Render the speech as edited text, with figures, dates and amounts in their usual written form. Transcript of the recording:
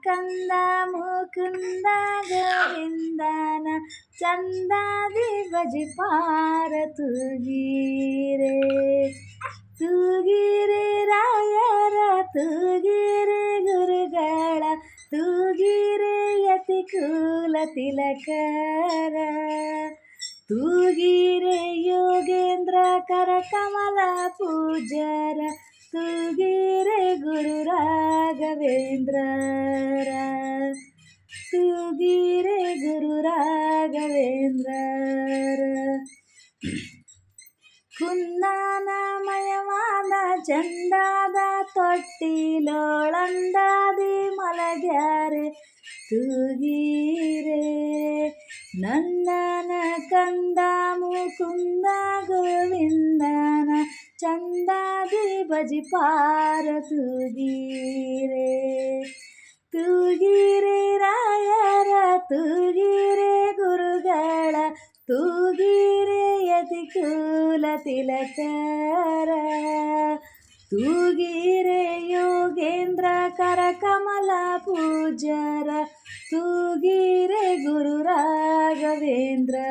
ಕಂದ ಮುಕುಂದ ಗೋವಿಂದನ ಚಂದಾದಿ ಬಜಿಪಾರ ತೂಗಿರೆ ತೂಗಿರೆ ರಾಯರ ತೂಗಿರೆ ಗುರುಗಳ ತೂಗಿರೆ ಯತಿ ಕುಲ ತಿಲಕರ ತೂಗಿರೆ ಯೋಗೇಂದ್ರ ಕರಕಮಲ ಪೂಜರ ತೂಗಿರೆ ಗುರು ರಾಘವೇಂದ್ರರ ತೂಗಿರೆ ಗುರು ರಾಘವೇಂದ್ರರ ಕುಂದನಮಯವಾದ ಚಂದಾದ ತೊಟ್ಟಿಲೊಳಂದಾದಿ ಮಲಗ್ಯಾರೆ ತೂಗಿರೆ ನಂದನ ಕಂದ ಮುಕುಂದ ಗೋವಿಂದನ ಚಂದಾದಿ ಬಜಿಪಾರ ತೂಗಿರೆ ತೂಗಿರೆ ರಾಯರ ತೂಗಿರೆ ಗುರುಗಳ ತೂಗಿರೆ ಯತಿ ಕುಲ ತಿಲಕರ ತೂಗಿರೆ ಯೋಗೇಂದ್ರ ಕರಕಮಲ ಪೂಜರ ತೂಗಿರೆ ಗುರು ರಾಘವೇಂದ್ರರ